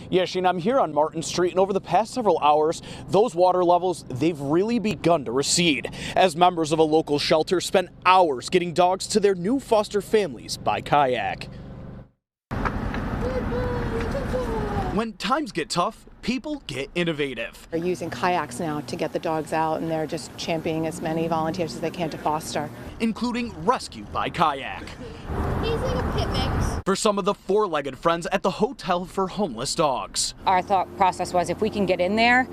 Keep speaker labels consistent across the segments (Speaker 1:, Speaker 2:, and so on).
Speaker 1: Yeah, Shane, I'm here on Martin Street, and over the past several hours, those water levels, they've really begun to recede as members of a local shelter spent hours getting dogs to their new foster families by kayak. When times get tough, people get innovative.
Speaker 2: They're using kayaks now to get the dogs out, and they're just championing as many volunteers as they can to foster.
Speaker 1: Including rescue by kayak.
Speaker 3: He's like a pit mix.
Speaker 1: For some of the four-legged friends at the Hotel for Homeless Dogs.
Speaker 4: Our thought process was if we can get in there,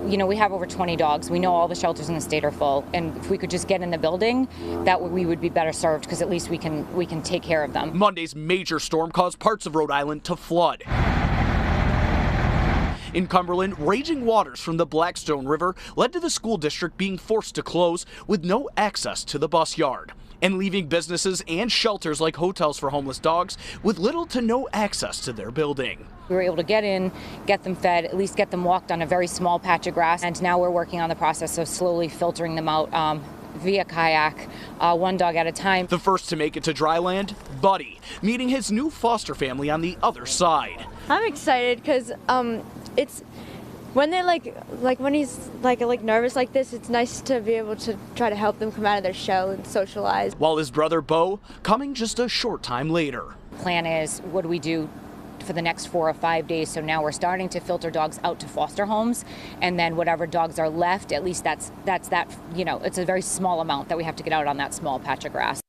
Speaker 4: you know, we have over 20 dogs. We know all the shelters in the state are full, and if we could just get in the building, that we would be better served because at least we can take care of them.
Speaker 1: Monday's major storm caused parts of Rhode Island to flood. In Cumberland, raging waters from the Blackstone River led to the school district being forced to close with no access to the bus yard, and leaving businesses and shelters like Hotels for Homeless Dogs with little to no access to their building.
Speaker 4: We were able to get in, get them fed, at least get them walked on a very small patch of grass, and now we're working on the process of slowly filtering them out via kayak, one dog at a time.
Speaker 1: The first to make it to dry land, Buddy, meeting his new foster family on the other side.
Speaker 3: I'm excited because it's when they're when he's like nervous like this, it's nice to be able to try to help them come out of their shell and socialize.
Speaker 1: While his brother Bo coming just a short time later.
Speaker 4: Plan is, what do we do for the next 4 or 5 days? So now we're starting to filter dogs out to foster homes, and then whatever dogs are left, at least that's that, you know, it's a very small amount that we have to get out on that small patch of grass.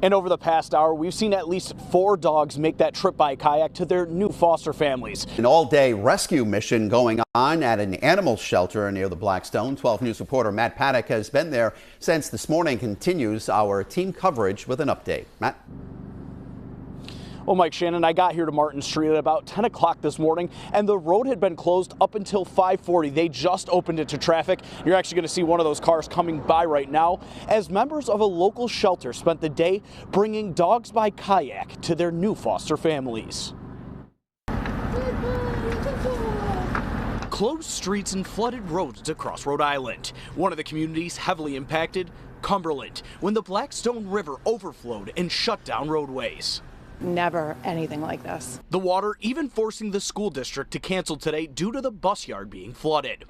Speaker 1: And over the past hour, we've seen at least 4 dogs make that trip by kayak to their new foster families.
Speaker 5: An all-day rescue mission going on at an animal shelter near the Blackstone. 12 News reporter Matt Paddock has been there since this morning. Continues our team coverage with an update. Matt?
Speaker 1: Well, Mike, Shannon, I got here to Martin Street at about 10 o'clock this morning, and the road had been closed up until 5:40. They just opened it to traffic. You're actually going to see one of those cars coming by right now as members of a local shelter spent the day bringing dogs by kayak to their new foster families. Closed streets and flooded roads across Rhode Island. One of the communities heavily impacted, Cumberland, when the Blackstone River overflowed and shut down roadways.
Speaker 2: Never anything like this.
Speaker 1: The water even forcing the school district to cancel today due to the bus yard being flooded.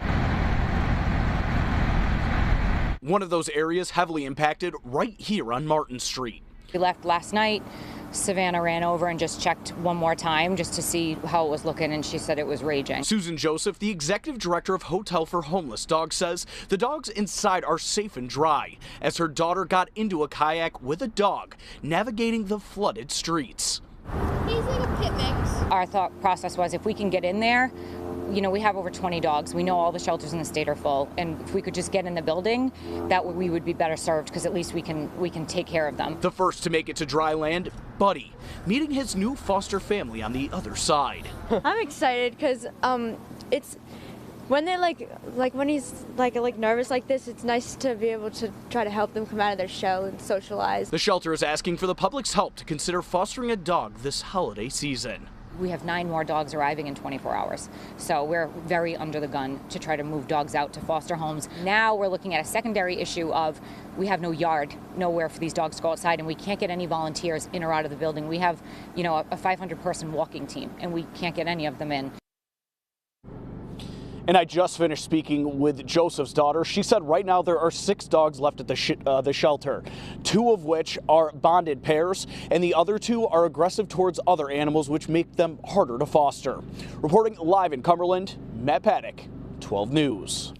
Speaker 1: One of those areas heavily impacted right here on Martin Street.
Speaker 4: We left last night. Savannah ran over and just checked one more time just to see how it was looking, and she said it was raging. Susan
Speaker 1: Joseph, the executive director of Hotel for Homeless Dogs, says the dogs inside are safe and dry as her daughter got into a kayak with a dog navigating the flooded streets.
Speaker 3: He's like a pit mix.
Speaker 4: Our thought process was if we can get in there, you know, we have over 20 dogs. We know all the shelters in the state are full, and if we could just get in the building, that we would be better served because at least we can take care of them.
Speaker 1: The first to make it to dry land, Buddy, meeting his new foster family on the other side.
Speaker 3: I'm excited because it's when they're when he's nervous like this, it's nice to be able to try to help them come out of their shell and socialize.
Speaker 1: The shelter is asking for the public's help to consider fostering a dog this holiday season.
Speaker 4: We have 9 more dogs arriving in 24 hours. So we're very under the gun to try to move dogs out to foster homes. Now we're looking at a secondary issue of we have no yard, nowhere for these dogs to go outside, and we can't get any volunteers in or out of the building. We have, you know, a 500-person walking team, and we can't get any of them in.
Speaker 1: And I just finished speaking with Joseph's daughter. She said right now there are 6 dogs left at the shelter, 2 of which are bonded pairs, and the other 2 are aggressive towards other animals, which make them harder to foster. Reporting live in Cumberland, Matt Paddock, 12 News.